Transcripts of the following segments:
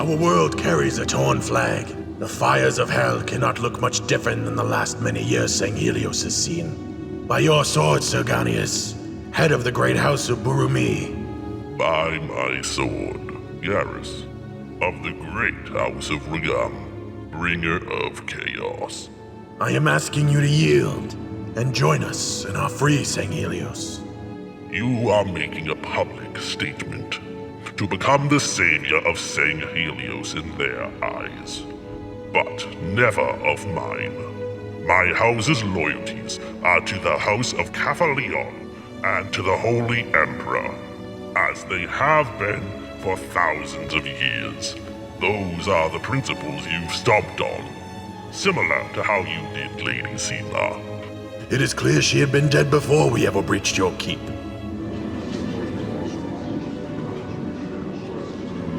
Our world carries a torn flag. The fires of hell cannot look much different than the last many years Sanghelios has seen. By your sword, Sanghelios, head of the great house of B.O.N.E. By my sword, Garrus, of the great house of Regam, bringer of chaos. I am asking you to yield and join us in our free Sanghelios. You are making a public statement to become the savior of Sanghelios in their eyes, but never of mine. My house's loyalties are to the House of Campfire and to the Holy Emperor, as they have been for thousands of years. Those are the principles you've stomped on, similar to how you did Lady Xena. It is clear she had been dead before we ever breached your keep.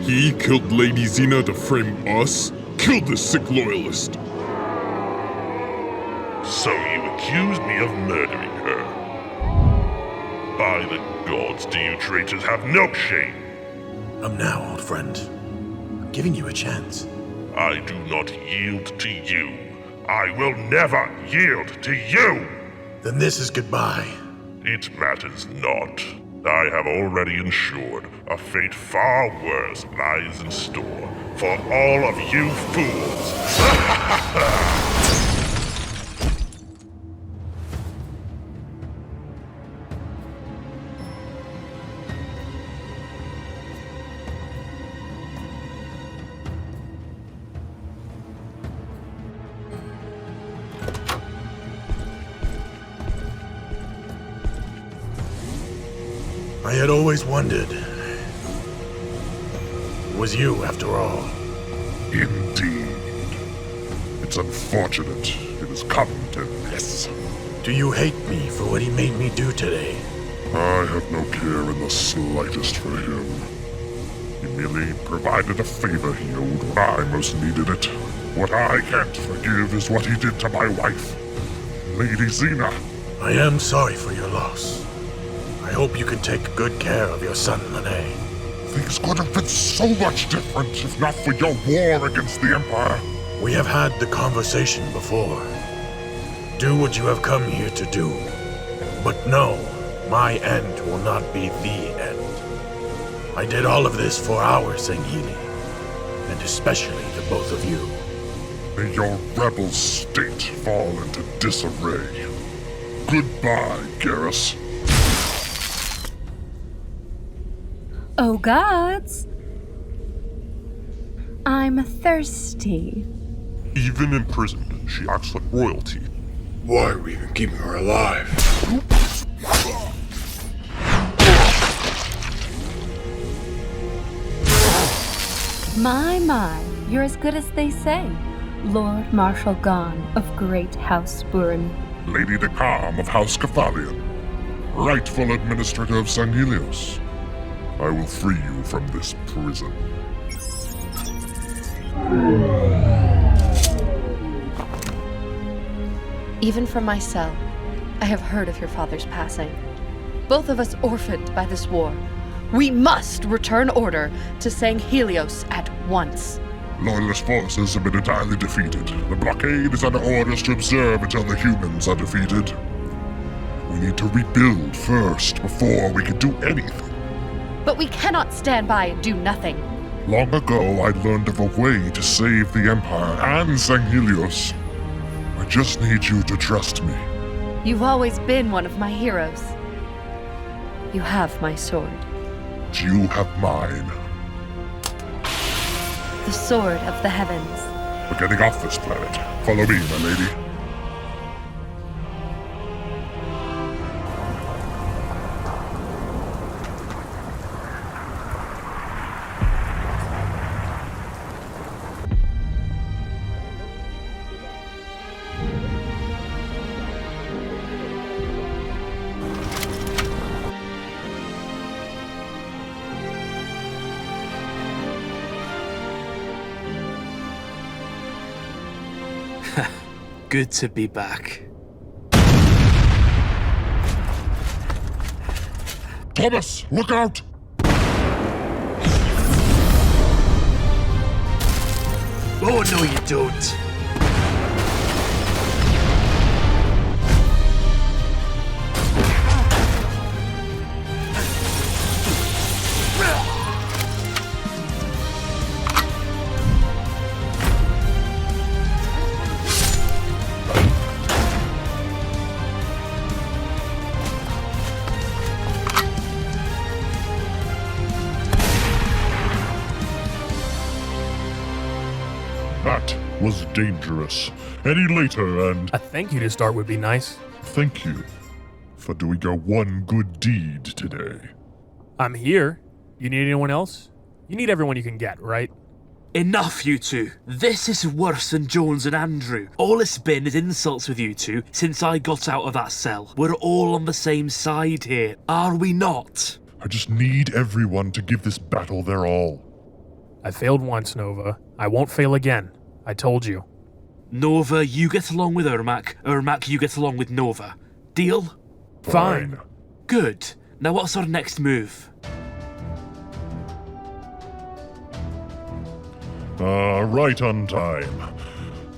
He killed Lady Xena to frame us? Kill this sick loyalist! So you accused me of murdering her. By the gods, do you traitors have no shame? Come now, old friend. I'm giving you a chance. I do not yield to you. I will never yield to you! Then this is goodbye. It matters not. I have already ensured a fate far worse lies in store for all of you fools. I had always wondered. It was you, after all. Indeed. It's unfortunate it has come to this. Do you hate me for what he made me do today? I have no care in the slightest for him. He merely provided a favor he owed when I most needed it. What I can't forgive is what he did to my wife, Lady Xena. I am sorry for your loss. I hope you can take good care of your son, Lene. Things could have been so much different if not for your war against the Empire. We have had the conversation before. Do what you have come here to do. But no, my end will not be the end. I did all of this for our Sangheli, and especially the both of you. May your rebel state fall into disarray. Goodbye, Garrus. Oh gods! I'm thirsty. Even imprisoned, she acts like royalty. Why are we even keeping her alive? My, you're as good as they say. Lord Marshal Gon of Great House B.O.N.E. Lady Decam of House Campfire, rightful administrator of Sanghelios. I will free you from this prison. Even from my cell, I have heard of your father's passing. Both of us orphaned by this war. We must return order to Sanghelios at once. Loyalist forces have been entirely defeated. The blockade is under orders to observe until the humans are defeated. We need to rebuild first before we can do anything. But we cannot stand by and do nothing. Long ago, I learned of a way to save the Empire and Sanghelios. I just need you to trust me. You've always been one of my heroes. You have my sword. You have mine. The sword of the heavens. We're getting off this planet. Follow me, my lady. Good to be back. Thomas, look out! Oh, no you don't. That was dangerous. Any later, and A thank you to start would be nice. thank you for doing your one good deed today. I'm here. You need anyone else? You need everyone you can get, right? Enough, you two. This is worse than Jones and Andrew. All it's been is insults with you two since I got out of that cell. We're all on the same side here, are we not? I just need everyone to give this battle their all. I failed once, Nova. I won't fail again. I told you. Nova, you get along with Ermac. Ermac, you get along with Nova. Deal? Fine. Good. Now what's our next move? Right on time.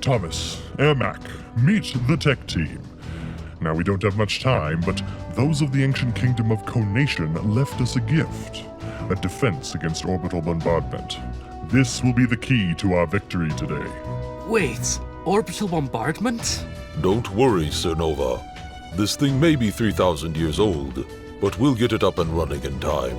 Thomas, Ermac, meet the tech team. Now, we don't have much time, but those of the ancient kingdom of Conation left us a gift. A defense against orbital bombardment. This will be the key to our victory today. Wait, orbital bombardment? Don't worry, Sir Nova. This thing may be 3,000 years old, but we'll get it up and running in time.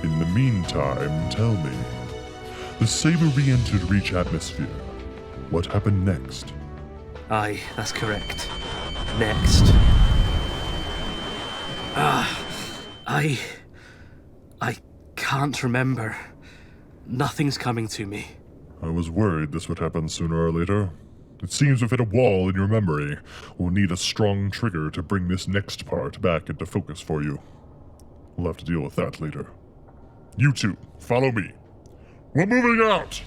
In the meantime, tell me, the Saber re-entered Reach atmosphere. What happened next? Aye, that's correct. Next. I can't remember. Nothing's coming to me. I was worried this would happen sooner or later. It seems we've hit a wall in your memory. We'll need a strong trigger to bring this next part back into focus for you. We'll have to deal with that later. You two, follow me. We're moving out!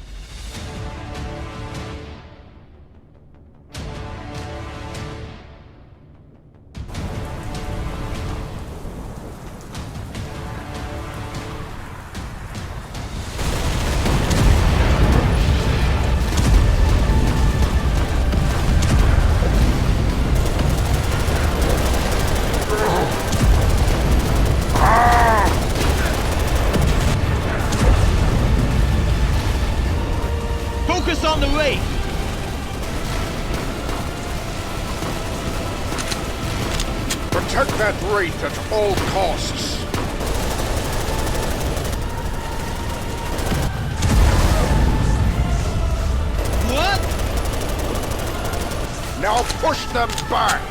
Focus on the Wraith! Protect that Wraith at all costs! What? Now push them back!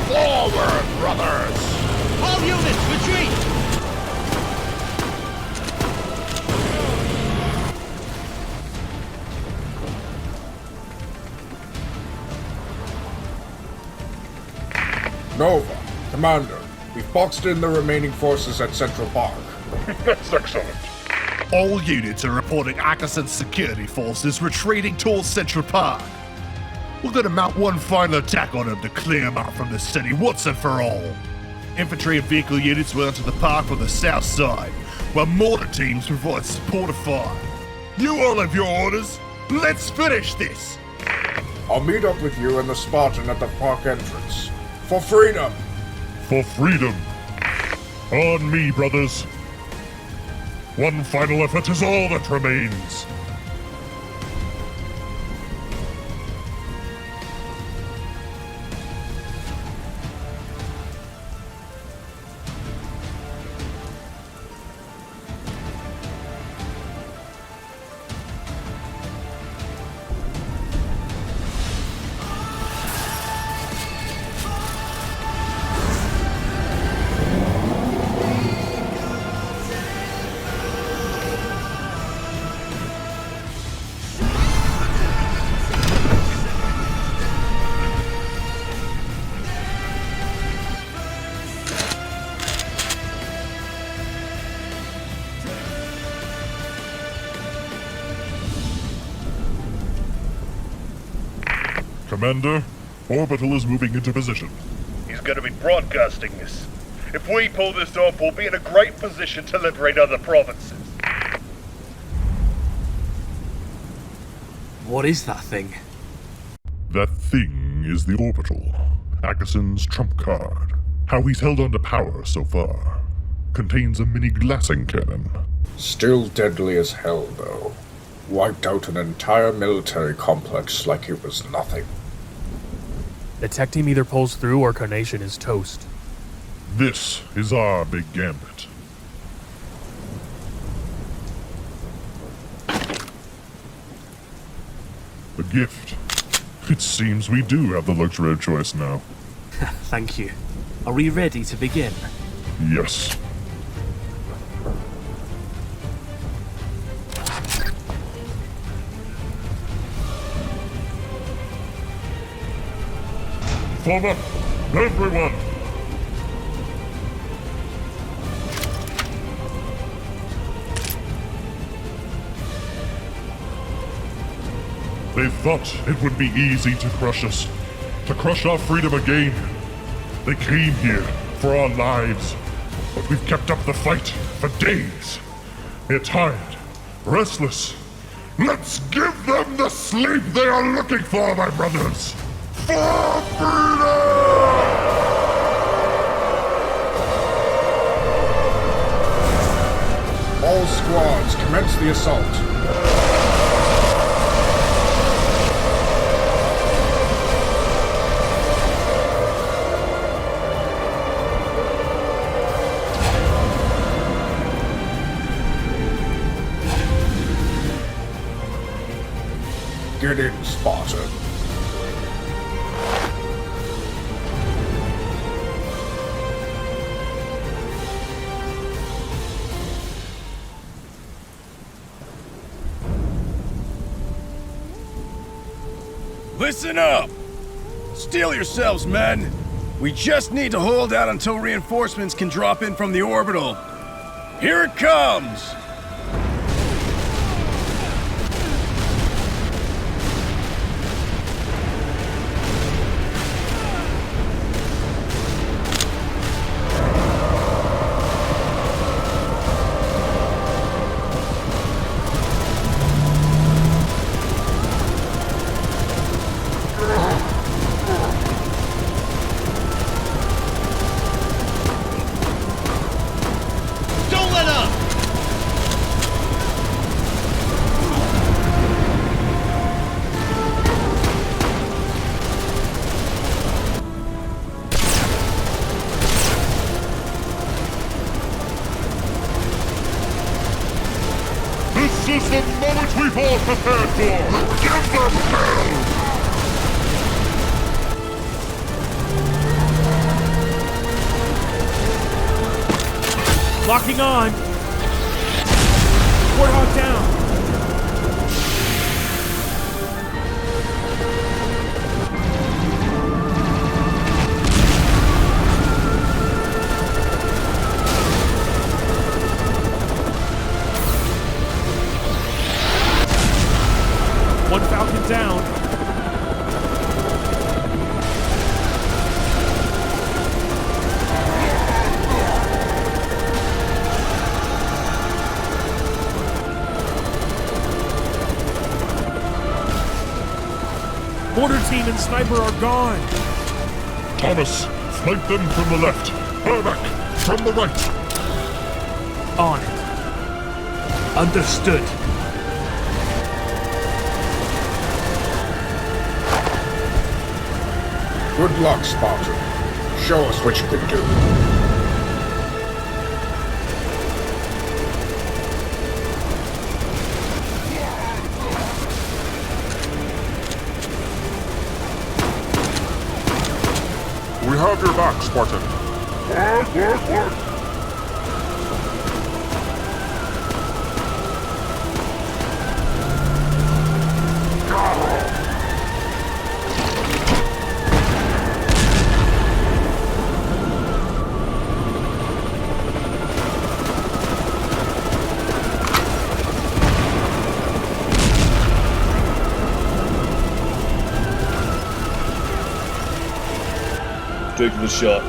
Forward, brothers! All units, retreat! Nova, Commander, we've boxed in the remaining forces at Central Park. That's excellent. All units are reporting Ackerson's security forces retreating towards Central Park. We're gonna mount one final attack on them to clear them out from the city once and for all. Infantry and vehicle units will enter the park from the south side, while mortar teams provide supportive fire. You all have your orders. Let's finish this! I'll meet up with you and the Spartan at the park entrance. For freedom! For freedom. On me, brothers. One final effort is all that remains. Commander, Orbital is moving into position. He's going to be broadcasting this. If we pull this off, we'll be in a great position to liberate other provinces. What is that thing? That thing is the Orbital, Ackerson's trump card. How he's held on to power so far. Contains a mini glassing cannon. Still deadly as hell, though. Wiped out an entire military complex like it was nothing. The tech team either pulls through or Conation is toast. This is our big gambit. A gift. It seems we do have the luxury of choice now. Thank you. Are we ready to begin? Yes. Form up, everyone! They thought it would be easy to crush us, to crush our freedom again. They came here for our lives, but we've kept up the fight for days. They're tired, restless. Let's give them the sleep they are looking for, my brothers! For freedom! All squads, commence the assault. Get in, Spartan. Listen up! Steel yourselves, men! We just need to hold out until reinforcements can drop in from the orbital. Here it comes! This is the moment we've all prepared for! Give them hell! Locking on! Warthog down! One Falcon down. Mortar team and sniper are gone. Thomas, flank them from the left. Herbeck, from the right. On it. Understood. Good luck, Spartan. Show us what you can do. We have your back, Spartan. Work! Taking the shot.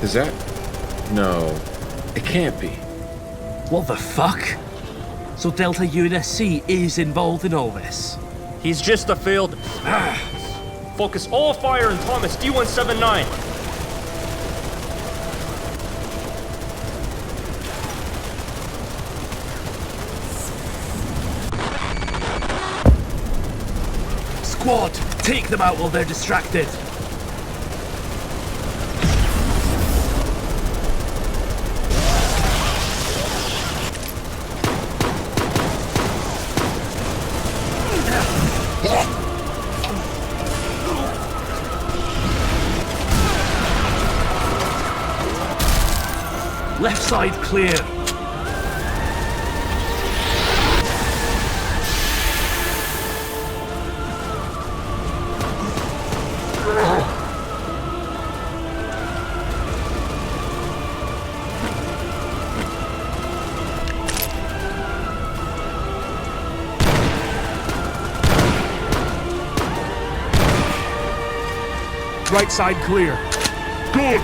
Is that? No, it can't be. What the fuck? So Delta UNSC is involved in all this? He's just a failed... Focus all fire on Thomas D-179. Squad, take them out while they're distracted. Left side clear. Right side clear. Good!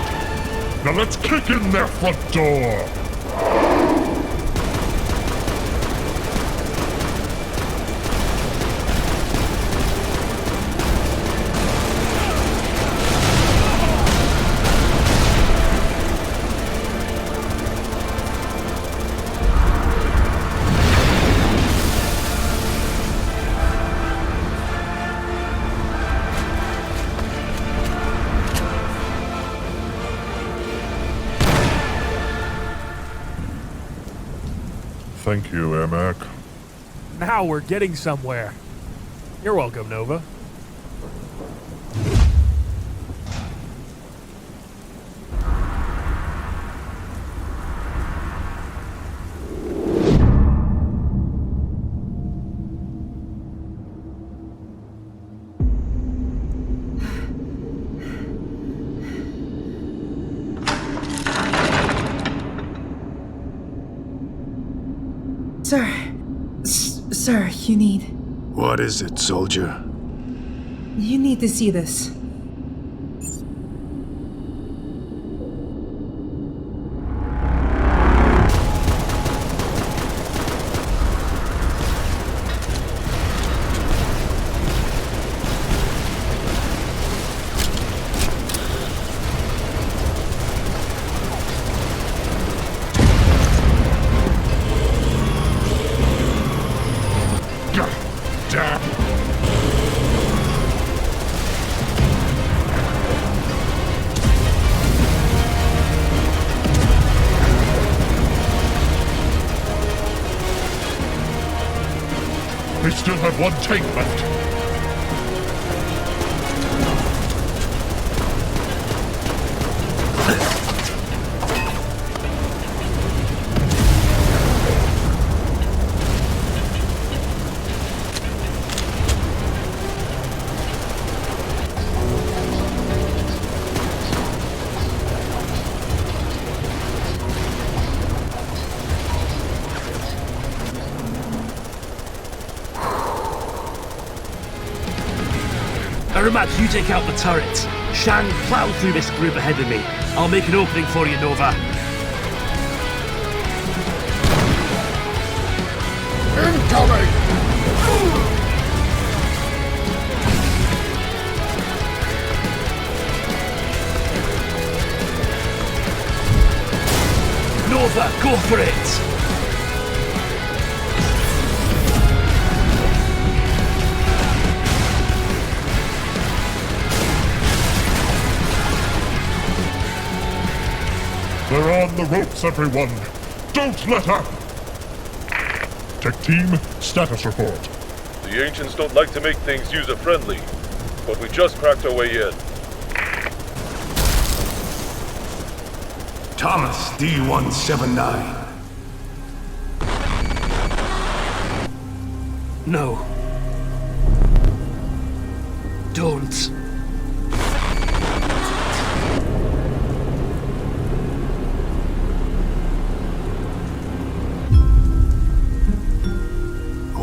Now let's kick in their front door! Thank you, Ermac. Now we're getting somewhere. You're welcome, Nova. Sir, you need... What is it, soldier? You need to see this. They still have one tank left. Aramat, you take out the turret. Shang, plow through this group ahead of me. I'll make an opening for you, Nova. Incoming! Nova, go for it! They're on the ropes, everyone! Don't let up! Tech team, status report. The Ancients don't like to make things user-friendly, but we just cracked our way in. Thomas D-179. No. Don't.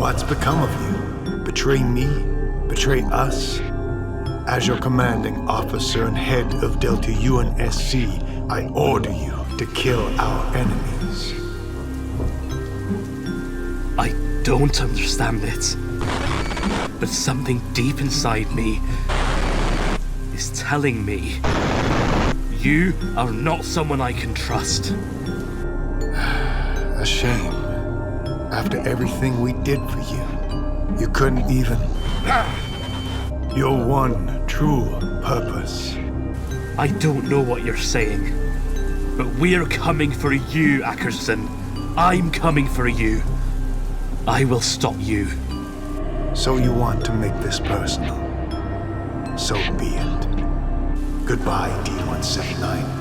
What's become of you? Betray me? Betray us? As your commanding officer and head of Delta UNSC, I order you to kill our enemies. I don't understand it, but something deep inside me is telling me you are not someone I can trust. A shame. After everything we did for you, you couldn't even... Your one true purpose. I don't know what you're saying, but we're coming for you, Ackerson. I'm coming for you. I will stop you. So you want to make this personal? So be it. Goodbye, D-179.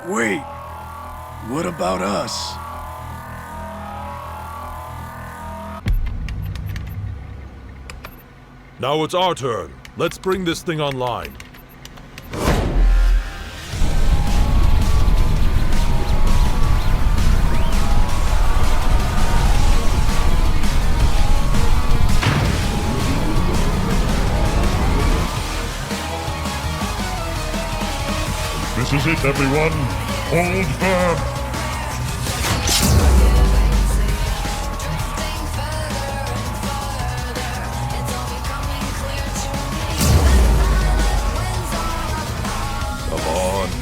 Wait, what about us? Now it's our turn. Let's bring this thing online. This is it, everyone. Hold firm.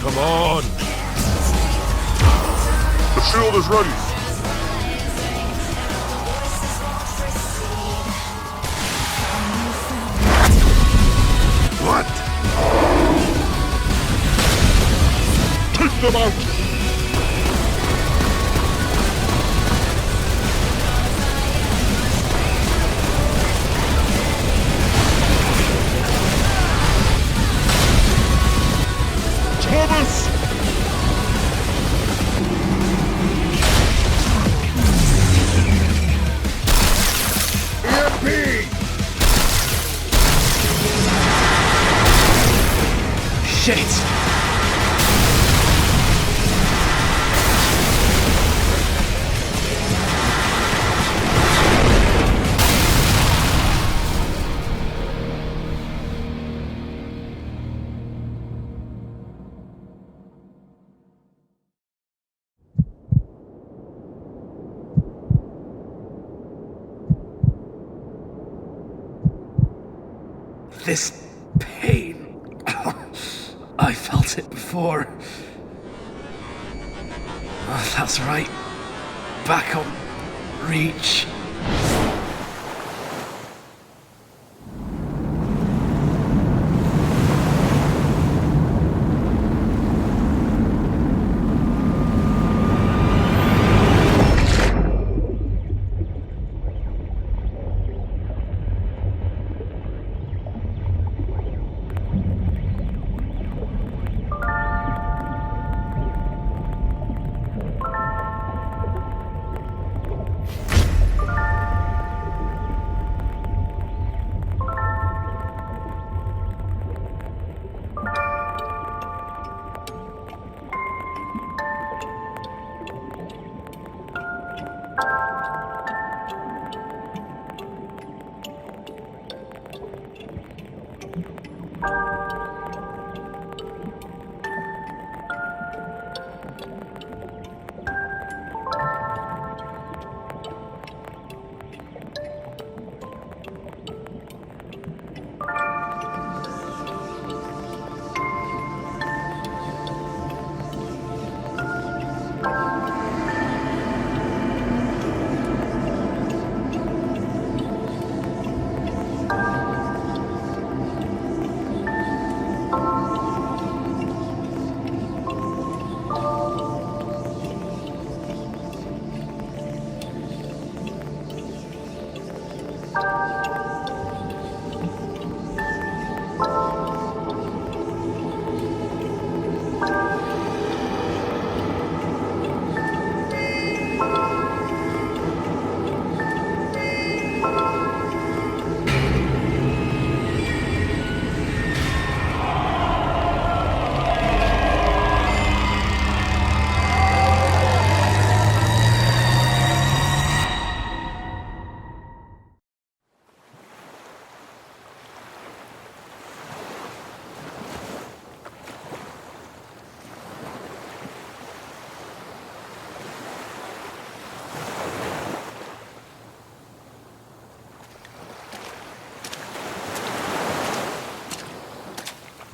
Come on! The shield is ready. What? Take them out! Thomas! EMP! Shit! This pain. I felt it before. Oh, that's right. Back on Reach.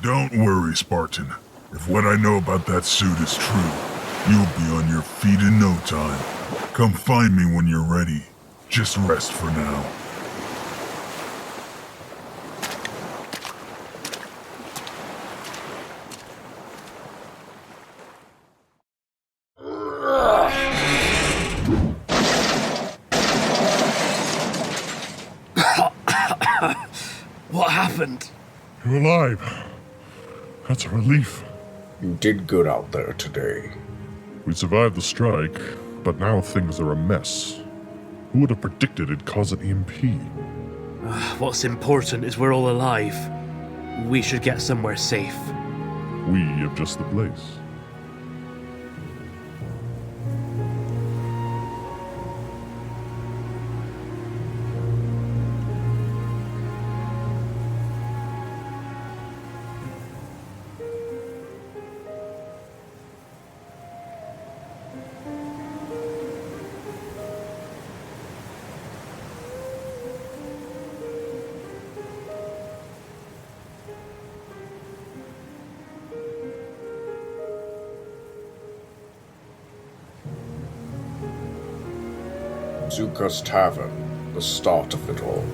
Don't worry, Spartan. If what I know about that suit is true, you'll be on your feet in no time. Come find me when you're ready. Just rest for now. What happened? You're alive. That's a relief. You did good out there today. We survived the strike, but now things are a mess. Who would have predicted it'd cause an EMP? What's important is we're all alive. We should get somewhere safe. We have just the place. Zuka's Tavern, the start of it all.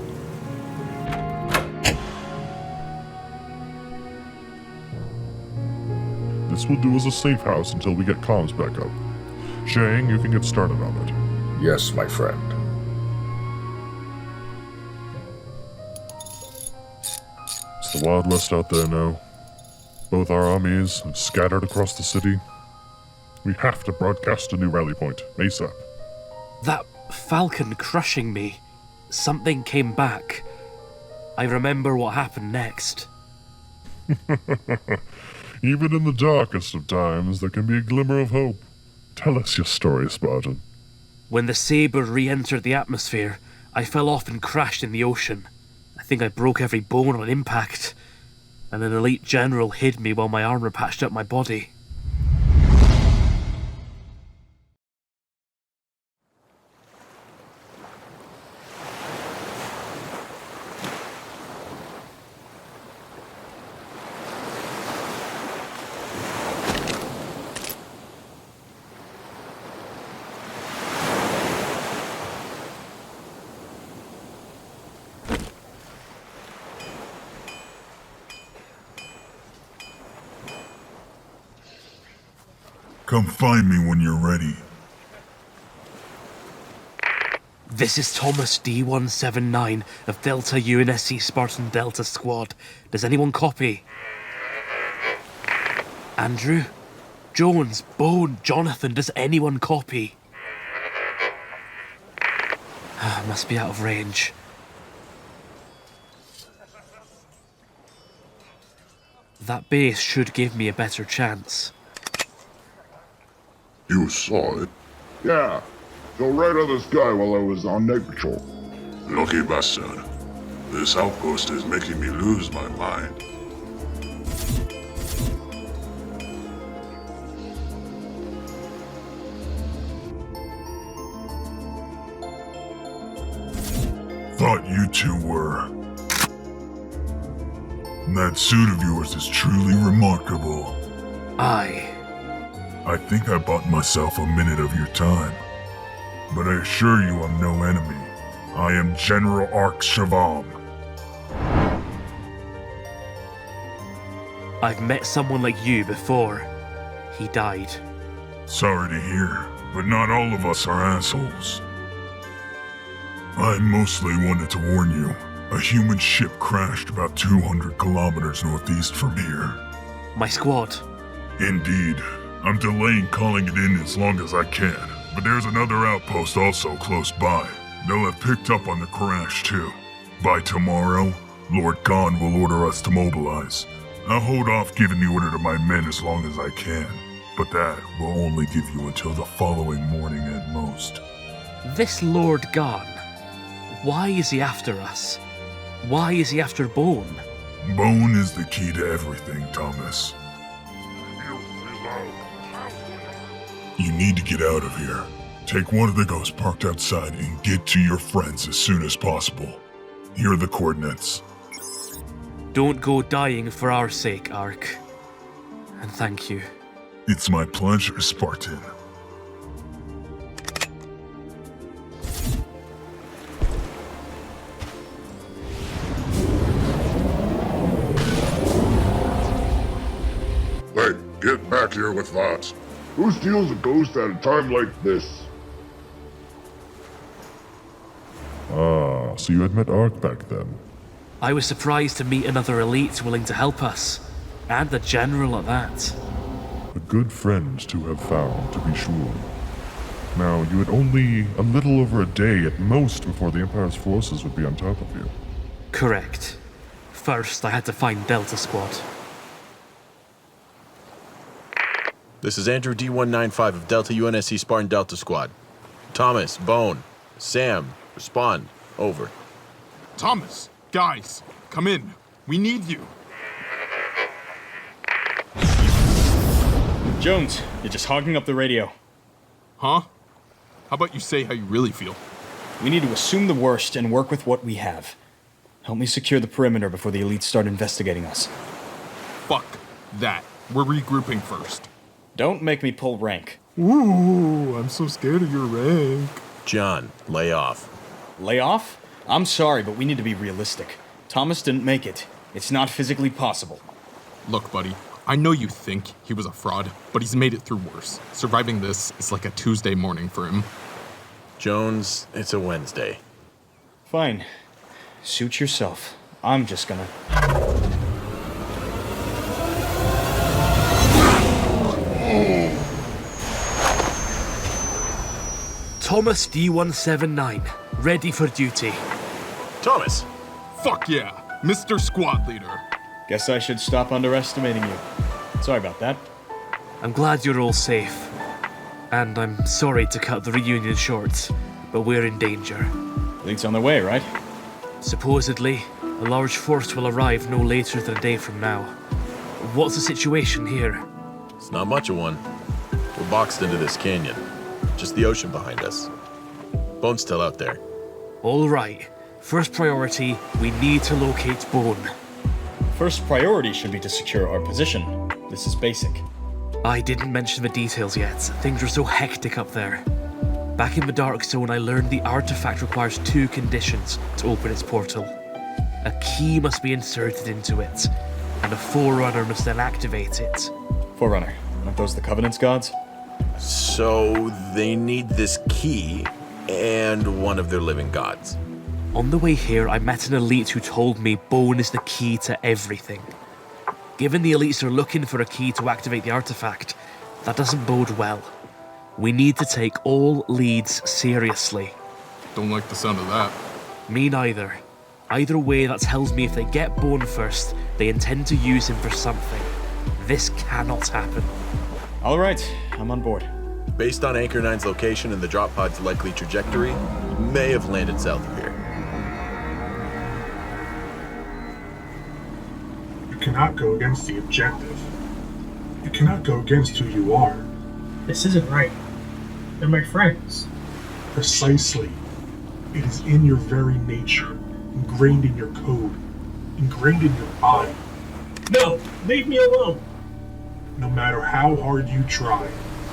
This will do as a safe house until we get comms back up. Shang, you can get started on it. Yes, my friend. It's the Wild West out there now. Both our armies are scattered across the city. We have to broadcast a new rally point, ASAP. That falcon crushing me. Something came back. I remember what happened next. Even in the darkest of times, there can be a glimmer of hope. Tell us your story, Spartan. When the saber re-entered the atmosphere, I fell off and crashed in the ocean. I think I broke every bone on impact, and an elite general hid me while my armor patched up my body. Come find me when you're ready. This is Thomas D179 of Delta UNSC Spartan Delta Squad. Does anyone copy? Andrew? Jones? B.O.N.E? Jonathan? Does anyone copy? Must be out of range. That base should give me a better chance. You saw it? Yeah. Go right on this guy while I was on night patrol. Lucky bastard. This outpost is making me lose my mind. Thought you two were. That suit of yours is truly remarkable. I think I bought myself a minute of your time. But I assure you I'm no enemy. I am General Ark Shavam. I've met someone like you before. He died. Sorry to hear, but not all of us are assholes. I mostly wanted to warn you. A human ship crashed about 200 kilometers northeast from here. My squad? Indeed. I'm delaying calling it in as long as I can, but there's another outpost also close by. They'll have picked up on the crash too. By tomorrow, Lord B.O.N.E will order us to mobilize. I'll hold off giving the order to my men as long as I can, but that will only give you until the following morning at most. This Lord B.O.N.E, why is he after us? Why is he after B.O.N.E? B.O.N.E is the key to everything, Thomas. You need to get out of here. Take one of the ghosts parked outside and get to your friends as soon as possible. Here are the coordinates. Don't go dying for our sake, Ark. And thank you. It's my pleasure, Spartan. Hey, get back here with that. Who steals a ghost at a time like this? Ah, so you had met Ark back then. I was surprised to meet another elite willing to help us. And the general at that. A good friend to have found, to be sure. Now, you had only a little over a day at most before the Empire's forces would be on top of you. Correct. First, I had to find Delta Squad. This is Andrew D195 of Delta UNSC Spartan Delta Squad. Thomas, B.O.N.E, Sam, respond. Over. Thomas, guys, come in. We need you. Jones, you're just hogging up the radio. Huh? How about you say how you really feel? We need to assume the worst and work with what we have. Help me secure the perimeter before the elites start investigating us. Fuck that. We're regrouping first. Don't make me pull rank. Ooh, I'm so scared of your rank. John, lay off. Lay off? I'm sorry, but we need to be realistic. Thomas didn't make it. It's not physically possible. Look, buddy, I know you think he was a fraud, but he's made it through worse. Surviving this is like a Tuesday morning for him. Jones, it's a Wednesday. Fine. Suit yourself. I'm just gonna... Thomas D179, ready for duty. Thomas! Fuck yeah! Mr. Squad Leader. Guess I should stop underestimating you. Sorry about that. I'm glad you're all safe. And I'm sorry to cut the reunion short, but we're in danger. Elites on their way, right? Supposedly, a large force will arrive no later than a day from now. What's the situation here? It's not much of one. We're boxed into this canyon. Just the ocean behind us. B.O.N.E's still out there. All right. First priority, we need to locate B.O.N.E. First priority should be to secure our position. This is basic. I didn't mention the details yet. Things were so hectic up there. Back in the Dark Zone, I learned the artifact requires 2 conditions to open its portal. A key must be inserted into it, and a Forerunner must then activate it. Forerunner? Aren't those the Covenant's gods? So they need this key and one of their living gods. On the way here, I met an elite who told me B.O.N.E is the key to everything. Given the elites are looking for a key to activate the artifact, that doesn't bode well. We need to take all leads seriously. Don't like the sound of that. Me neither. Either way, that tells me if they get B.O.N.E first, they intend to use him for something. This cannot happen. All right, I'm on board. Based on Anchor 9's location and the drop pod's likely trajectory, it may have landed south of here. You cannot go against the objective. You cannot go against who you are. This isn't right. They're my friends. Precisely. It is in your very nature, ingrained in your code, ingrained in your body. No, leave me alone. No matter how hard you try,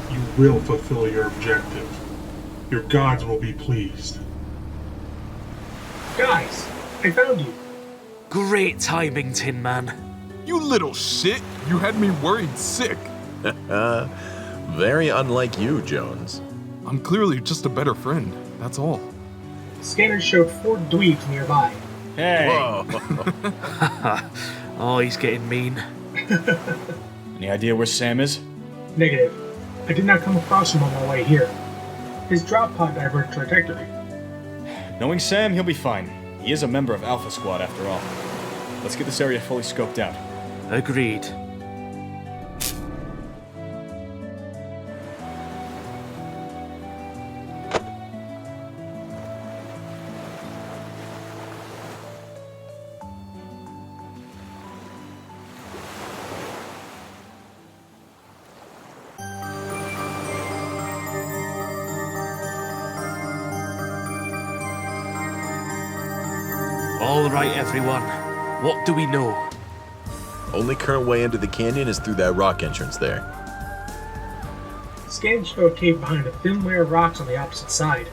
you will fulfill your objective. Your gods will be pleased. Guys, I found you. Great timing, Tin Man. You little shit! You had me worried sick. Very unlike you, Jones. I'm clearly just a better friend, that's all. Scanners showed 4 dweebs nearby. Hey! Oh, he's getting mean. Any idea where Sam is? Negative. I did not come across him on my way here. His drop pod diverged trajectory. Knowing Sam, he'll be fine. He is a member of Alpha Squad after all. Let's get this area fully scoped out. Agreed. All right, everyone. What do we know? Only current way into the canyon is through that rock entrance there. Scans show a cave behind a thin layer of rocks on the opposite side.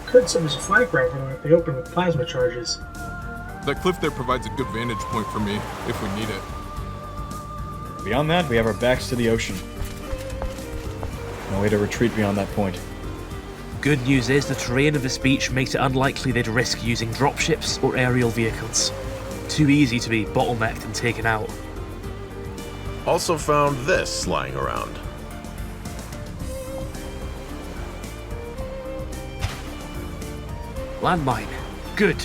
Could serve as a flank route for them if they open with plasma charges. That cliff there provides a good vantage point for me, if we need it. Beyond that, we have our backs to the ocean. No way to retreat beyond that point. Good news is the terrain of this beach makes it unlikely they'd risk using dropships or aerial vehicles. Too easy to be bottlenecked and taken out. Also found this lying around. Landmine. Good.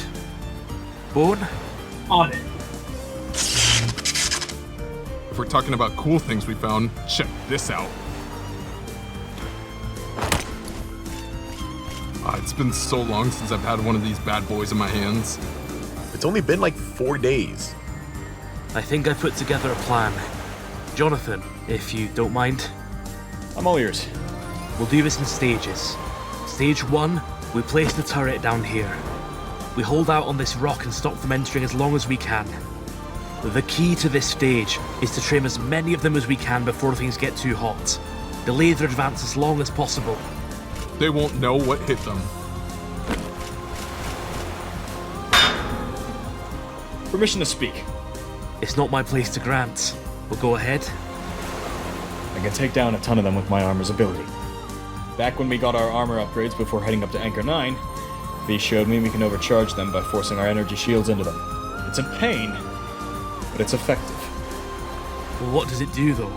B.O.N.E? On it. If we're talking about cool things we found, check this out. It's been so long since I've had one of these bad boys in my hands. It's only been like 4 days. I think I put together a plan. Jonathan, if you don't mind. I'm all ears. We'll do this in stages. Stage 1, we place the turret down here. We hold out on this rock and stop them entering as long as we can. The key to this stage is to trim as many of them as we can before things get too hot. Delay their advance as long as possible. They won't know what hit them. Permission to speak. It's not my place to grant. We'll go ahead. I can take down a ton of them with my armor's ability. Back when we got our armor upgrades before heading up to Anchor 9, V showed me we can overcharge them by forcing our energy shields into them. It's a pain, but it's effective. What does it do, though?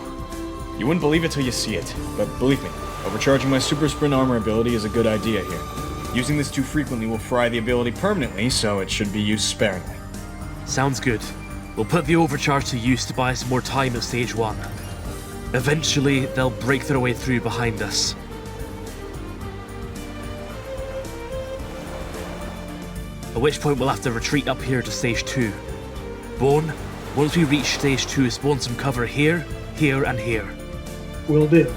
You wouldn't believe it till you see it, but believe me, overcharging my super sprint armor ability is a good idea here. Using this too frequently will fry the ability permanently, so it should be used sparingly. Sounds good. We'll put the overcharge to use to buy us more time at stage 1. Eventually, they'll break their way through behind us. At which point we'll have to retreat up here to stage 2. B.O.N.E, once we reach stage 2, spawn some cover here, here, and here. Will do.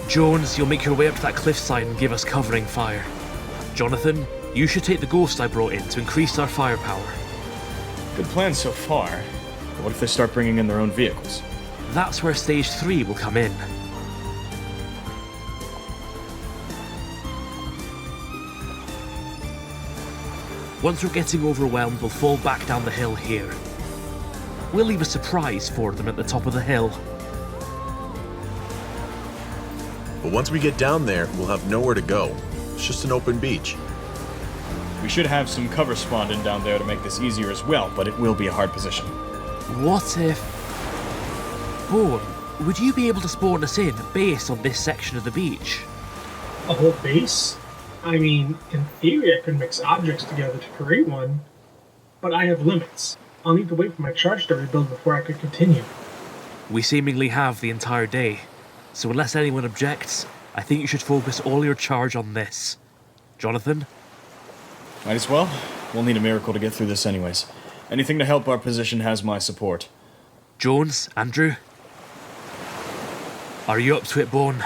Jones, you'll make your way up to that cliffside and give us covering fire. Jonathan, you should take the ghost I brought in to increase our firepower. Good plan so far, but what if they start bringing in their own vehicles? That's where stage 3 will come in. Once we're getting overwhelmed, we'll fall back down the hill here. We'll leave a surprise for them at the top of the hill. But once we get down there, we'll have nowhere to go. It's just an open beach. We should have some cover spawned in down there to make this easier as well, but it will be a hard position. What if... B.O.N.E, would you be able to spawn us in based on this section of the beach? A whole base? I mean, in theory I could mix objects together to create one, but I have limits. I'll need to wait for my charge to rebuild before I could continue. We seemingly have the entire day, so unless anyone objects, I think you should focus all your charge on this. Jonathan? Might as well. We'll need a miracle to get through this anyways. Anything to help our position has my support. Jones, Andrew? Are you up to it, B.O.N.E?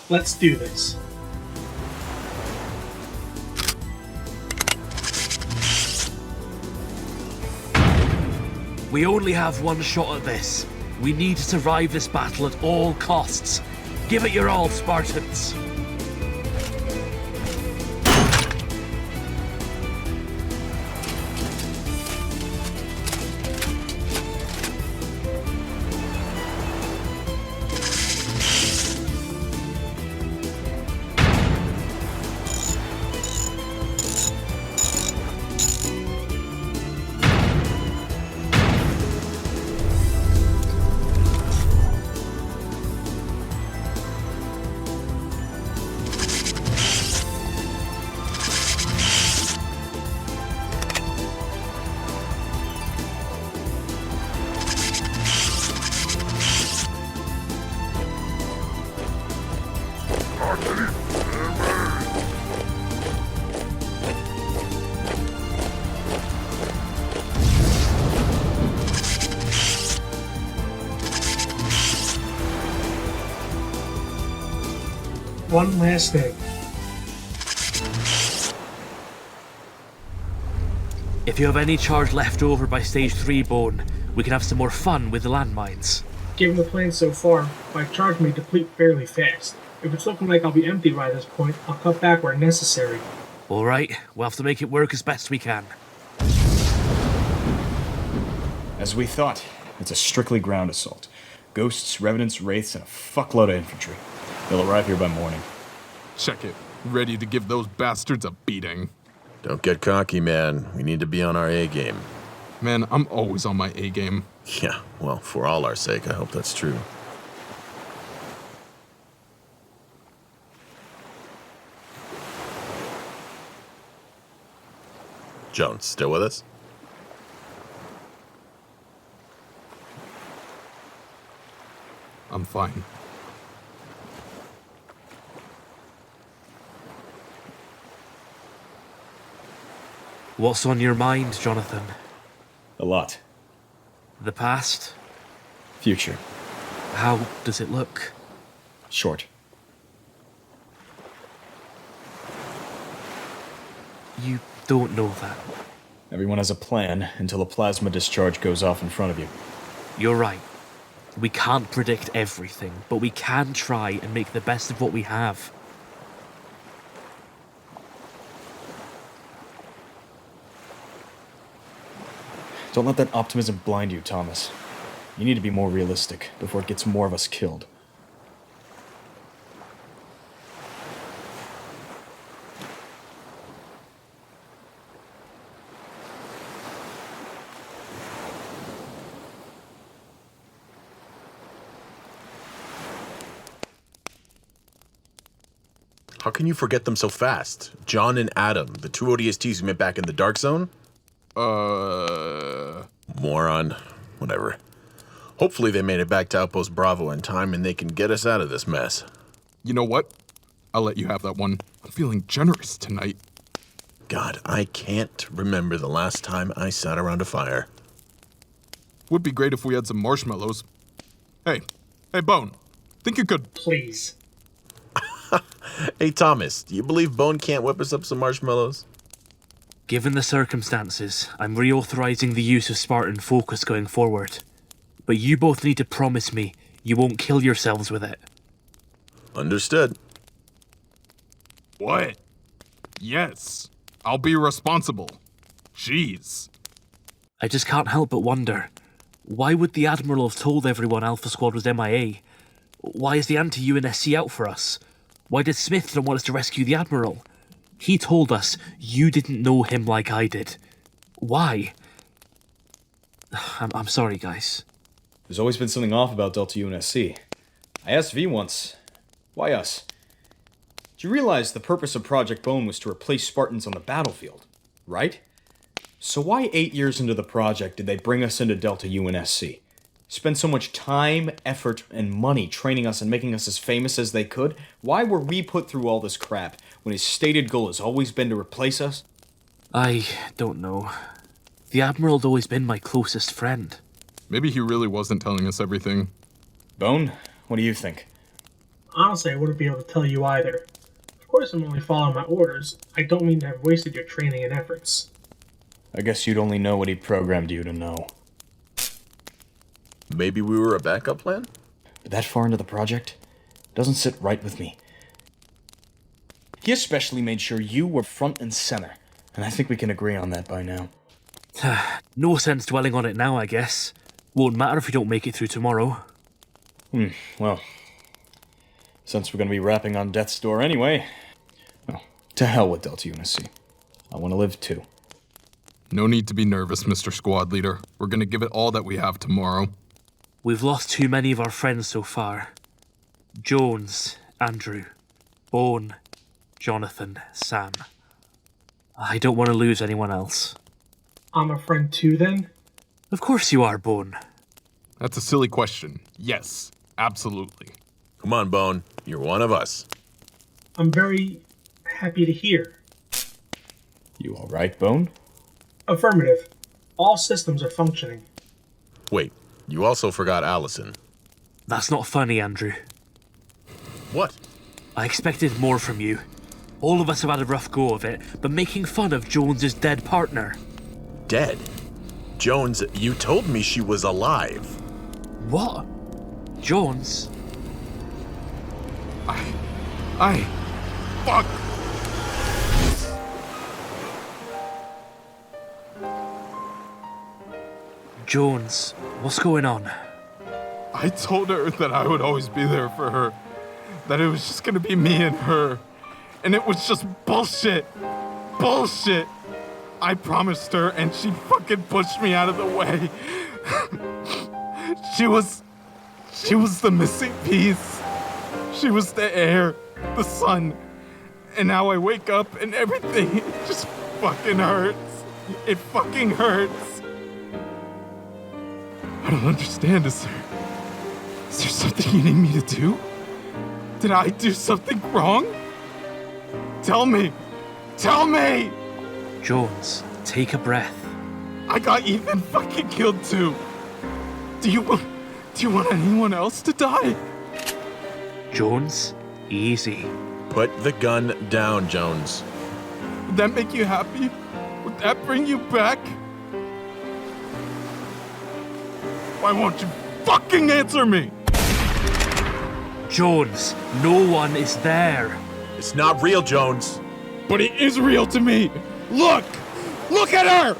Let's do this. We only have one shot at this. We need to survive this battle at all costs. Give it your all, Spartans. One last thing. If you have any charge left over by stage 3, B.O.N.E, We can have some more fun with the landmines. Given the plan so far, my charge may deplete fairly fast. If it's looking like I'll be empty by this point, I'll cut back where necessary. Alright, we'll have to make it work as best we can. As we thought, it's a strictly ground assault. Ghosts, revenants, wraiths, and a fuckload of infantry. They'll arrive here by morning. Check it. Ready to give those bastards a beating. Don't get cocky, man. We need to be on our A game. Man, I'm always on my A game. Yeah, well, for all our sake, I hope that's true. Jones, still with us? I'm fine. What's on your mind, Jonathan? A lot. The past? Future. How does it look? Short. You don't know that. Everyone has a plan until a plasma discharge goes off in front of you. You're right. We can't predict everything, but we can try and make the best of what we have. Don't let that optimism blind you, Thomas. You need to be more realistic before it gets more of us killed. How can you forget them so fast? John and Adam, the two ODSTs we met back in the Dark Zone? Moron. Whatever. Hopefully they made it back to Outpost Bravo in time and they can get us out of this mess. You know what? I'll let you have that one. I'm feeling generous tonight. God, I can't remember the last time I sat around a fire. Would be great if we had some marshmallows. Hey, B.O.N.E, think you could... Please. Hey, Thomas, do you believe B.O.N.E can't whip us up some marshmallows? Given the circumstances, I'm reauthorizing the use of Spartan Focus going forward. But you both need to promise me you won't kill yourselves with it. Understood. What? Yes. I'll be responsible. Jeez. I just can't help but wonder, why would the Admiral have told everyone Alpha Squad was MIA? Why is the anti-UNSC out for us? Why did Smith not want us to rescue the Admiral? He told us you didn't know him like I did. Why? I'm sorry, guys. There's always been something off about Delta UNSC. I asked V once, why us? Do you realize the purpose of Project B.O.N.E was to replace Spartans on the battlefield, right? So why 8 years into the project did they bring us into Delta UNSC? Spend so much time, effort, and money training us and making us as famous as they could? Why were we put through all this crap when his stated goal has always been to replace us? I don't know. The Admiral'd always been my closest friend. Maybe he really wasn't telling us everything. B.O.N.E, what do you think? Honestly, I wouldn't be able to tell you either. Of course I'm only following my orders. I don't mean to have wasted your training and efforts. I guess you'd only know what he programmed you to know. Maybe we were a backup plan? But that far into the project doesn't sit right with me. He especially made sure you were front and center, and I think we can agree on that by now. No sense dwelling on it now, I guess. Won't matter if we don't make it through tomorrow. Well, since we're going to be rapping on death's door anyway, well, to hell with Delta UNSC. I want to live too. No need to be nervous, Mr. Squad Leader. We're going to give it all that we have tomorrow. We've lost too many of our friends so far. Jones, Andrew, B.O.N.E, Jonathan, Sam. I don't want to lose anyone else. I'm a friend too, then? Of course you are, B.O.N.E. That's a silly question. Yes, absolutely. Come on, B.O.N.E, you're one of us. I'm very happy to hear. You all right, B.O.N.E? Affirmative. All systems are functioning. Wait, you also forgot Allison. That's not funny, Andrew. What? I expected more from you. All of us have had a rough go of it, but making fun of Jones's dead partner. Dead? Jones, you told me she was alive. What? Jones? Fuck! Jones, what's going on? I told her that I would always be there for her. That it was just gonna be me and her. And it was just bullshit. Bullshit! I promised her and she fucking pushed me out of the way. She was the missing piece. She was the air, the sun. And now I wake up and everything just fucking hurts. It fucking hurts. I don't understand. Is there something you need me to do? Did I do something wrong? Tell me! Tell me! Jones, take a breath. I got Ethan fucking killed too. Do you want anyone else to die? Jones, easy. Put the gun down, Jones. Would that make you happy? Would that bring you back? Why won't you fucking answer me? Jones, no one is there. It's not real, Jones. But it is real to me. Look! Look at her!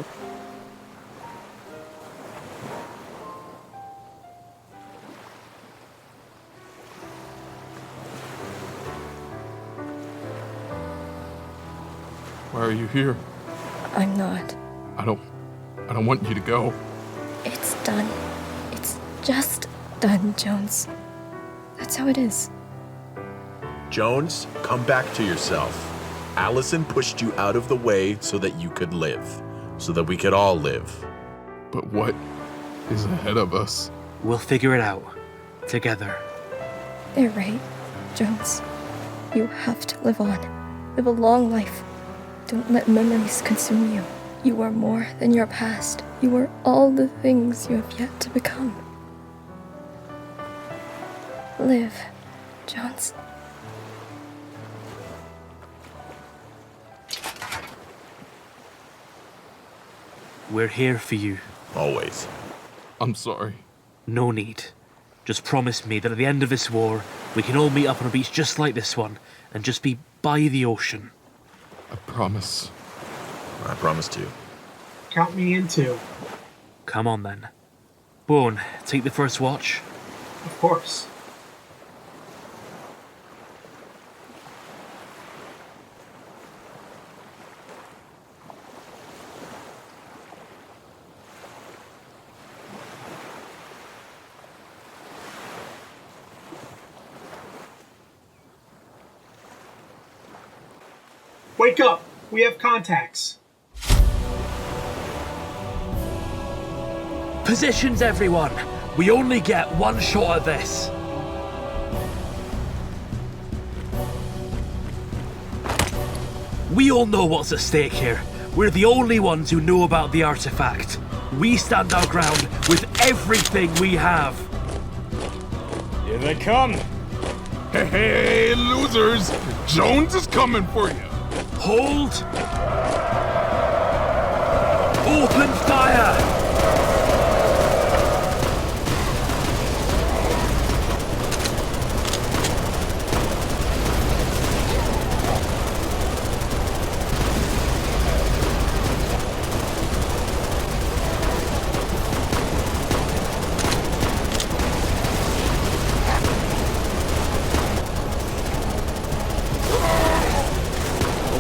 Why are you here? I'm not. I don't want you to go. It's done. It's just done, Jones. That's how it is. Jones, come back to yourself. Allison pushed you out of the way so that you could live. So that we could all live. But what is ahead of us? We'll figure it out. Together. They're right, Jones. You have to live on. Live a long life. Don't let memories consume you. You are more than your past. You are all the things you have yet to become. Live, Jones. We're here for you. Always. I'm sorry. No need. Just promise me that at the end of this war, we can all meet up on a beach just like this one, and just be by the ocean. I promise. I promise too. Count me in too. Come on then. B.O.N., take the first watch. Of course. Wake up! We have contacts. Positions, everyone! We only get one shot at this. We all know what's at stake here. We're the only ones who know about the artifact. We stand our ground with everything we have. Here they come. Hey, losers! Jones is coming for you. Hold! Open fire!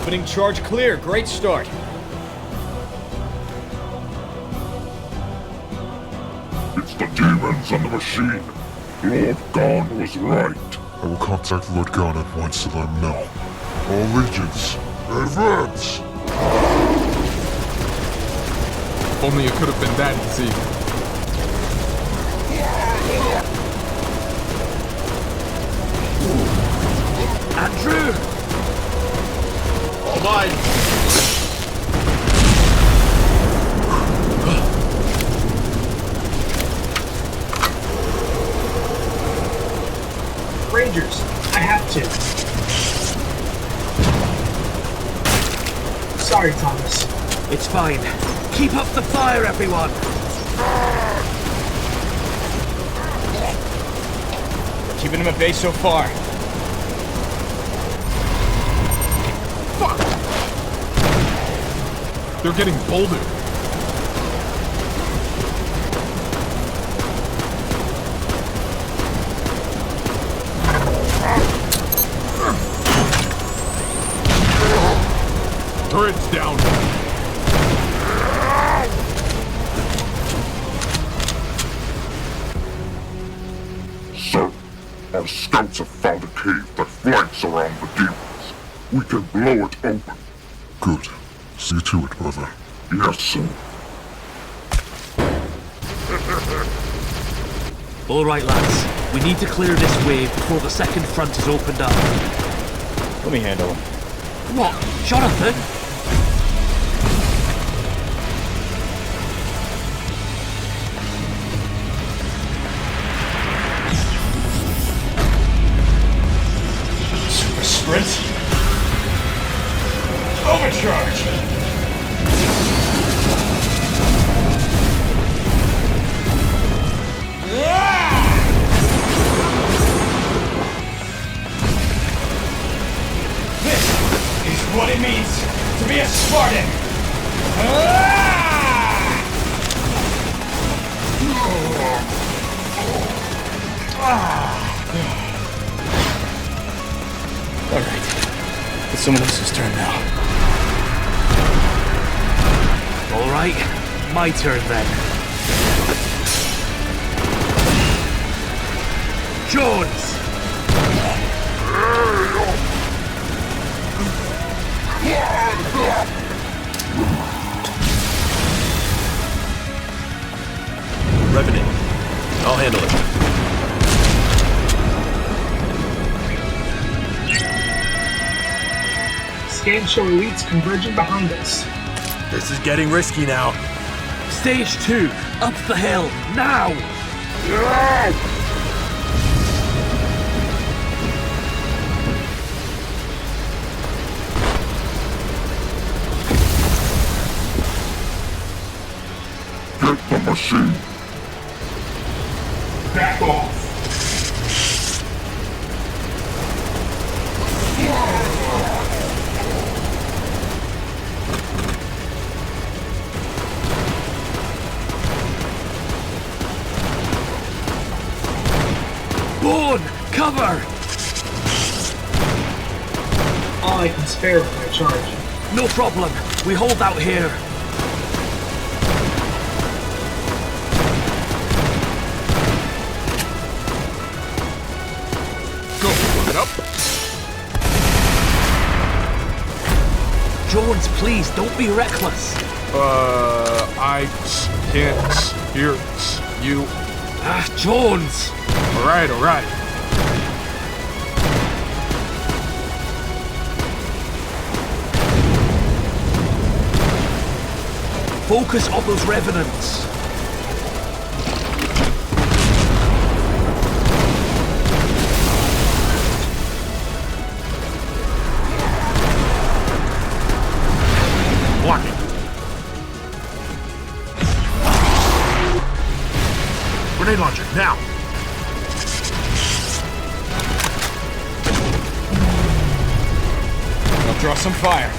Opening charge clear. Great start. It's the demons on the machine. Lord Gon was right. I will contact Lord Gon at once to let him know. All legions, advance! If only it could have been that easy. Andrew! All mine! Rangers, I have to. Sorry, Thomas. It's fine. Keep up the fire, everyone! We're keeping them at bay so far. Fuck! They're getting bolder. Turret's down. Sir, our scouts have found a cave that flanks around the demons. We can blow it open. Good. See to it, brother. Yes, sir. Alright, lads. We need to clear this wave before the second front is opened up. Let me handle them. What? Jonathan? Super sprint. Overcharge. What it means to be a Spartan! Alright, it's someone else's turn now. Alright, my turn then. Jones! Revenant. I'll handle it. Scans show elites converging behind us. This is getting risky now. Stage 2, up the hill, now! Get the machine. Back off. B.O.N.E, cover! All I can spare with my charge. No problem. We hold out here. Go, blow it up. Jones, please, don't be reckless. I can't hear you. Ah, Jones! Alright, alright. Focus on those revenants. Blocking. Grenade launcher, now! I'll draw some fire.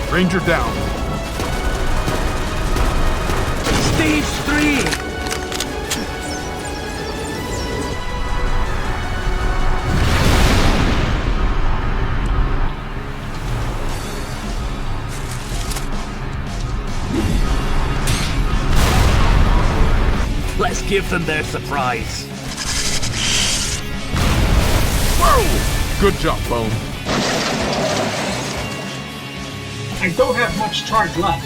Ranger down. Stage 3! Let's give them their surprise. Whoa! Good job, B.O.N.E. I don't have much charge left.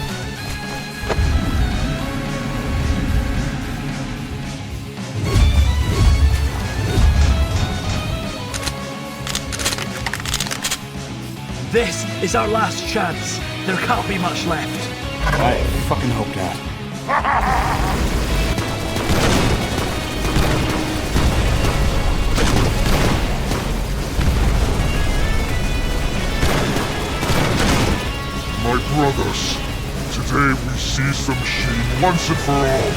This is our last chance. There can't be much left. I fucking hope not. My brothers, today we seize the machine once and for all.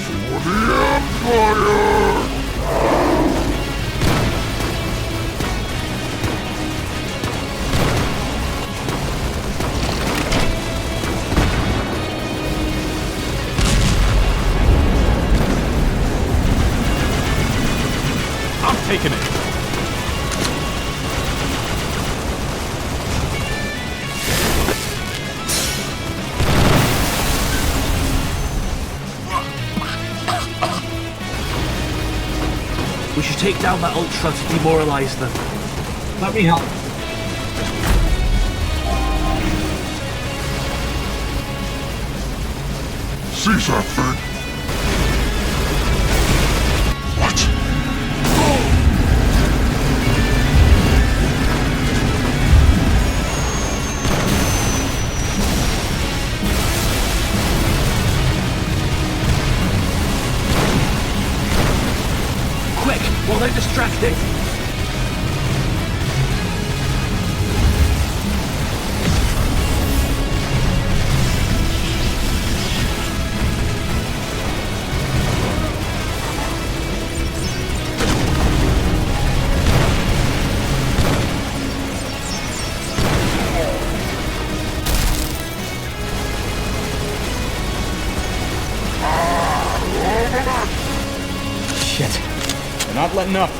For the Empire! I'm taking it. We should take down that Ultra to demoralize them. Let me help. Seize that thing! What? Quick, while they're distracted. Shit. They're not letting up.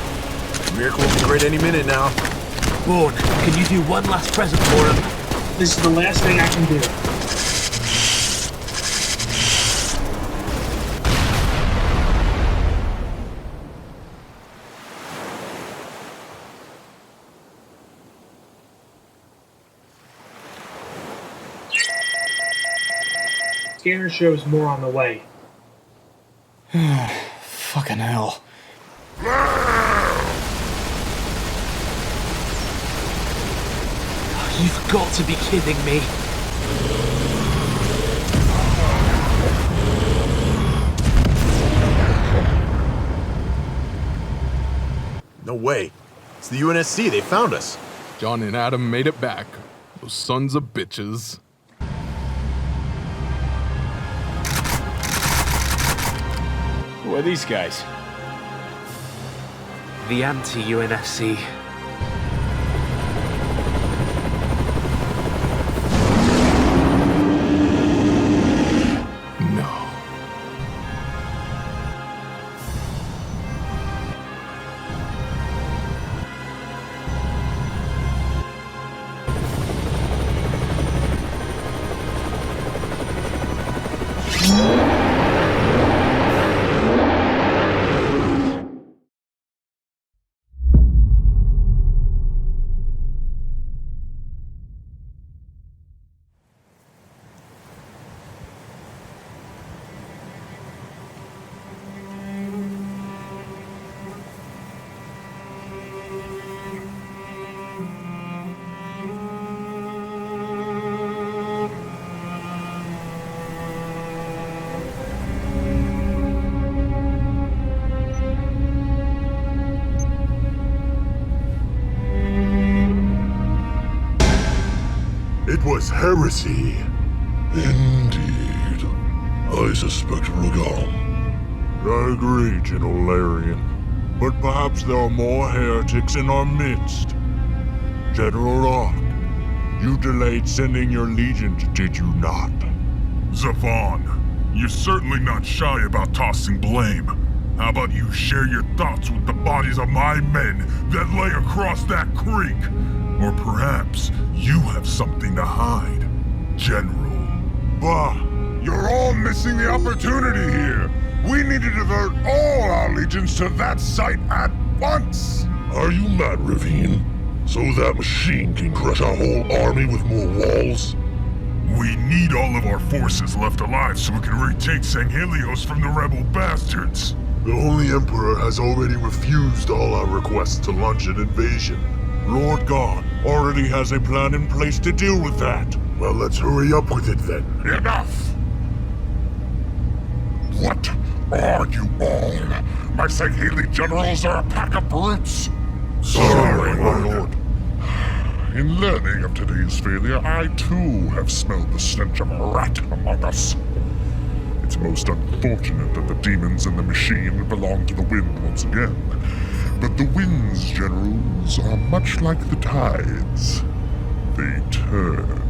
Miracle will be great any minute now. B.O.N.E, can you do one last present for him? This is the last thing I can do. Scanner shows more on the way. Fucking hell. You've got to be kidding me. No way. It's the UNSC. They found us. John and Adam made it back. Those sons of bitches. Who are these guys? The anti-UNSC. It was heresy. Indeed. I suspect Rugam. I agree, General Larian. But perhaps there are more heretics in our midst. General Rock, you delayed sending your legions, did you not? Zavon, you're certainly not shy about tossing blame. How about you share your thoughts with the bodies of my men that lay across that creek? Or perhaps you have something to hide, General. Bah! You're all missing the opportunity here! We need to divert all our legions to that site at once! Are you mad, Ravine? So that machine can crush our whole army with more walls? We need all of our forces left alive so we can retake Sanghelios from the rebel bastards. The Holy Emperor has already refused all our requests to launch an invasion. Lord God, already has a plan in place to deal with that. Well, let's hurry up with it then. Enough! What are you all? My Sangheli generals are a pack of brutes! Sorry, my lord. In learning of today's failure, I too have smelled the stench of a rat among us. It's most unfortunate that the demons in the machine belong to the wind once again. But the wind's generals are much like the tides. They turn.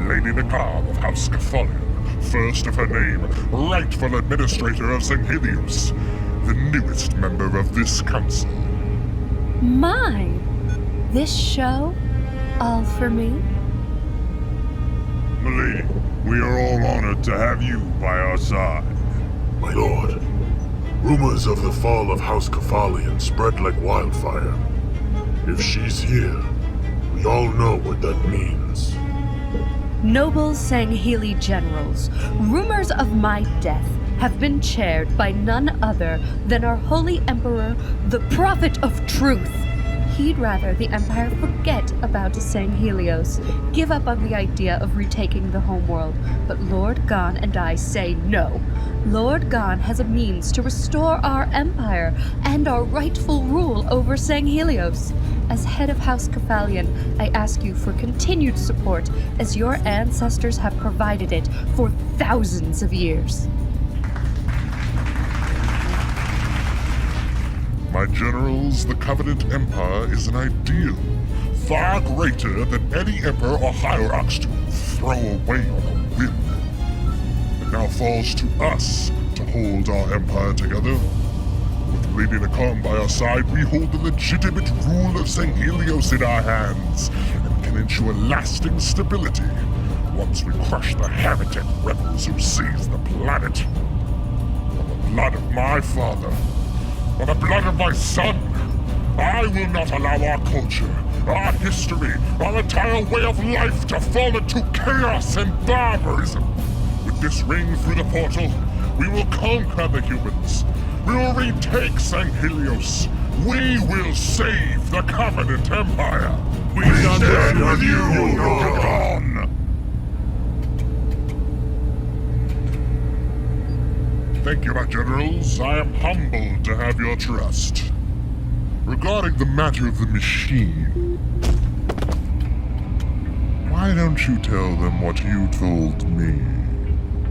Lady Nakab of House Catholian, first of her name, rightful administrator of Sanghelios, the newest member of this council. My! This show? All for me? Milady, we are all honored to have you by our side. My lord, rumors of the fall of House Catholian spread like wildfire. If she's here, we all know what that means. Noble Sangheli generals, rumors of my death have been chaired by none other than our holy emperor, the prophet of truth. He'd rather the Empire forget about Sanghelios, give up on the idea of retaking the homeworld, but Lord Gon and I say no. Lord Gon has a means to restore our empire and our rightful rule over Sanghelios. As head of House Catholian, I ask you for continued support as your ancestors have provided it for thousands of years. My generals, the Covenant Empire is an ideal, far greater than any emperor or hierarchs to throw away on a whim. It now falls to us to hold our empire together. With Lady Nakam by our side, we hold the legitimate rule of Sanghelios in our hands, and can ensure lasting stability once we crush the heretic rebels who seized the planet. On the blood of my father, on the blood of my son, I will not allow our culture, our history, our entire way of life to fall into chaos and barbarism. With this ring through the portal, we will conquer the humans. We will retake Sanghelios. We will save the Covenant Empire. We stand with you, Gon. Thank you, my generals. I am humbled to have your trust. Regarding the matter of the machine, why don't you tell them what you told me?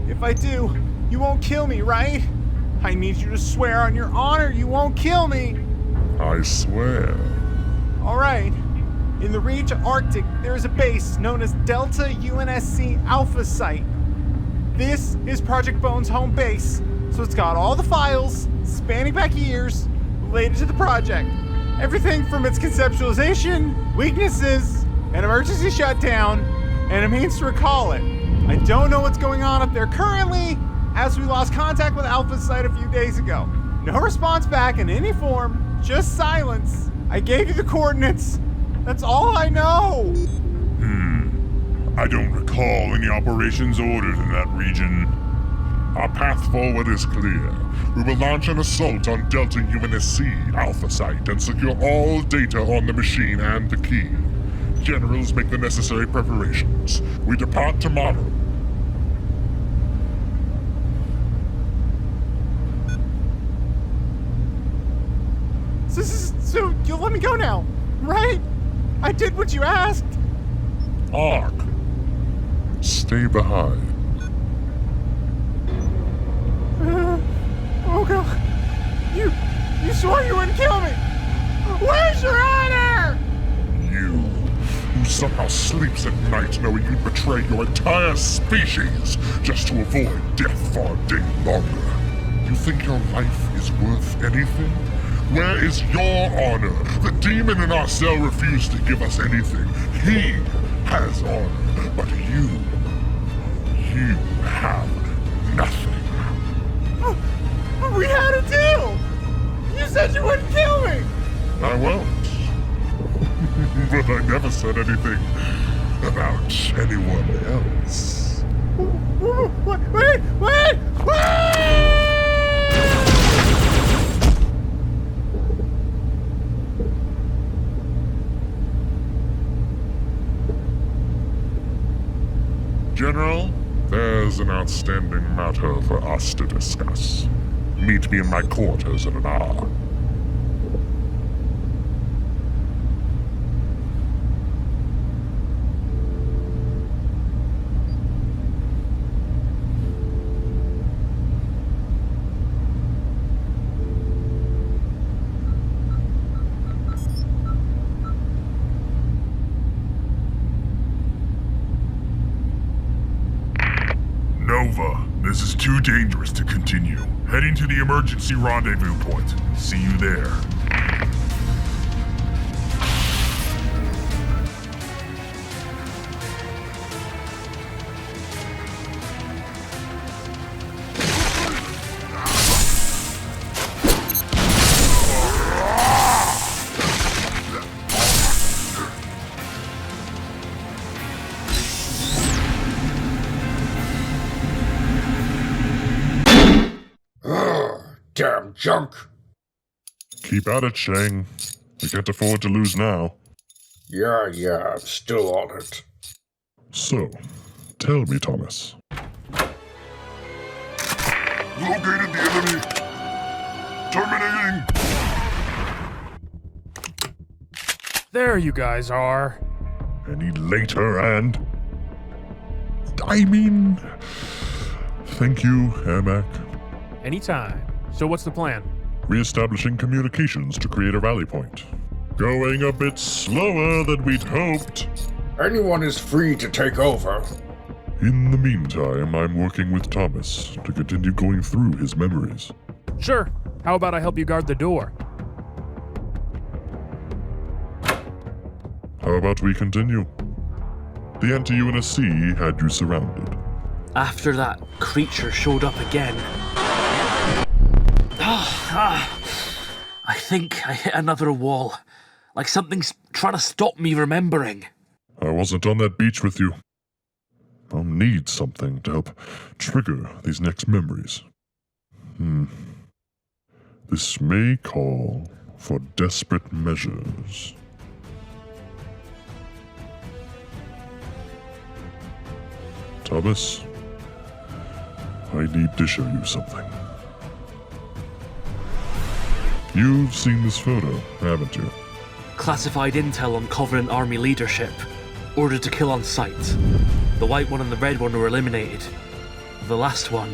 If I do, you won't kill me, right? I need you to swear on your honor you won't kill me. I swear. Alright. In the Reach Arctic, there is a base known as Delta UNSC Alpha Site. This is Project B.O.N.'s home base, so it's got all the files, spanning back years, related to the project. Everything from its conceptualization, weaknesses, an emergency shutdown, and a means to recall it. I don't know what's going on up there currently, as we lost contact with Alpha Site a few days ago. No response back in any form, just silence. I gave you the coordinates. That's all I know. I don't recall any operations ordered in that region. Our path forward is clear. We will launch an assault on Delta UNSC Alpha Site and secure all data on the machine and the key. Generals, make the necessary preparations. We depart tomorrow. So you'll let me go now, right? I did what you asked. Ark, stay behind. Oh god. You swore you wouldn't kill me. Where's your honor? You, who somehow sleeps at night knowing you'd betray your entire species just to avoid death for a day longer. You think your life is worth anything? Where is your honor? The demon in our cell refused to give us anything. He has honor, but you have nothing. We had a deal! You said you wouldn't kill me! I won't. But I never said anything about anyone else. Wait! General, there's an outstanding matter for us to discuss. Meet me in my quarters in an hour. Nova, this is too dangerous to continue. Heading to the emergency rendezvous point. See you there. Damn junk! Keep at it, Shang. We can't afford to lose now. Yeah, I'm still on it. So, tell me, Thomas. Located the enemy. Terminating. There you guys are. Any later and... I mean... Thank you, Ermac. Anytime. So what's the plan? Re-establishing communications to create a rally point. Going a bit slower than we'd hoped. Anyone is free to take over. In the meantime, I'm working with Thomas to continue going through his memories. Sure. How about I help you guard the door? How about we continue? The anti-UNSC had you surrounded. After that creature showed up again, I think I hit another wall. Like something's trying to stop me remembering. I wasn't on that beach with you. I'll need something to help trigger these next memories. This may call for desperate measures. Thomas, I need to show you something. You've seen this photo, haven't you? Classified intel on Covenant Army leadership. Ordered to kill on sight. The white one and the red one were eliminated. The last one.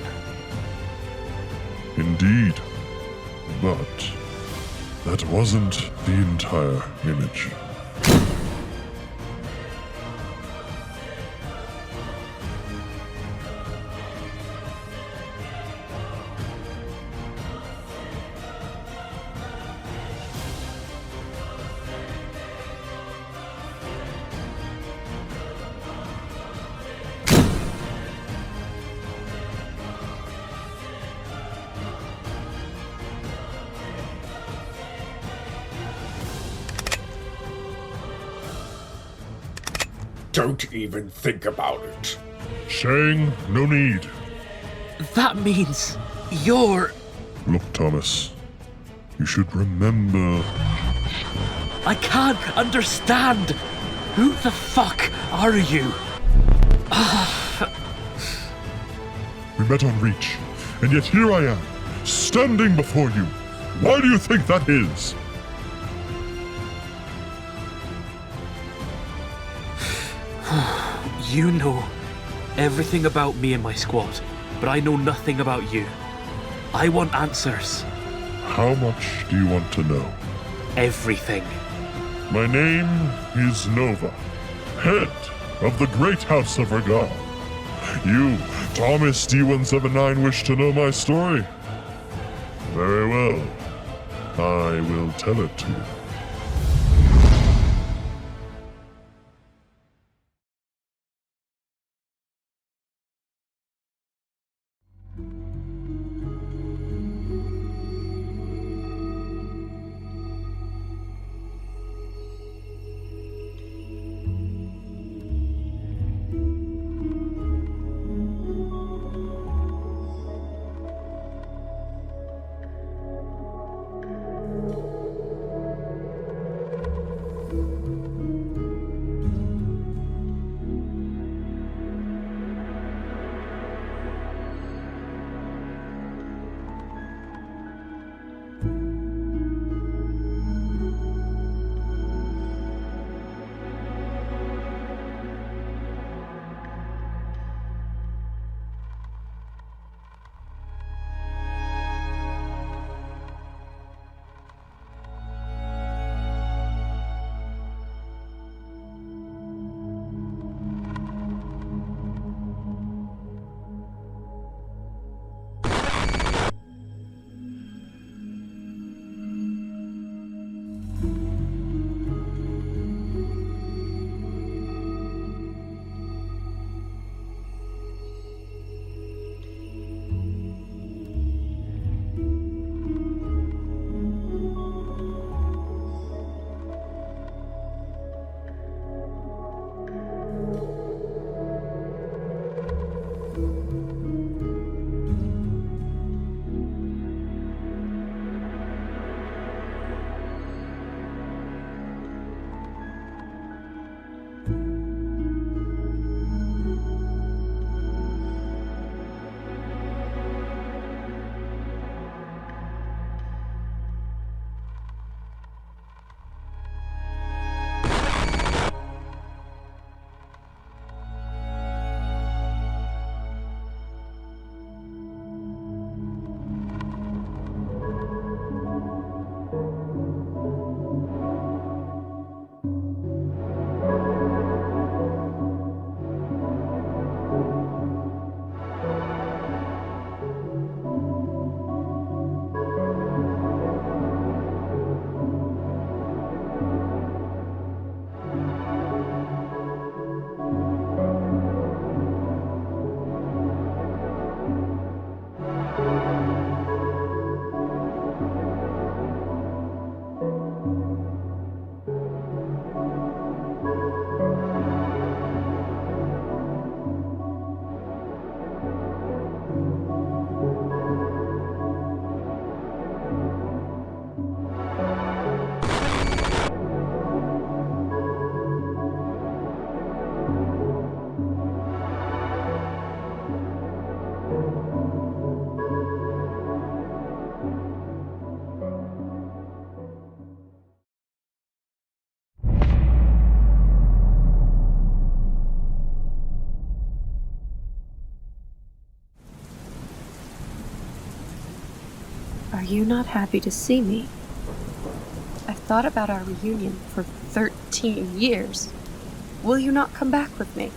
Indeed. But that wasn't the entire image. Don't even think about it. Shang, no need. That means you're... Look, Thomas, you should remember... I can't understand! Who the fuck are you? We met on Reach, and yet here I am, standing before you. Why do you think that is? You know everything about me and my squad, but I know nothing about you. I want answers. How much do you want to know? Everything. My name is Nova, head of the Great House of Regal. You, Thomas D179, wish to know my story? Very well. I will tell it to you. Are you not happy to see me? I've thought about our reunion for 13 years. Will you not come back with me?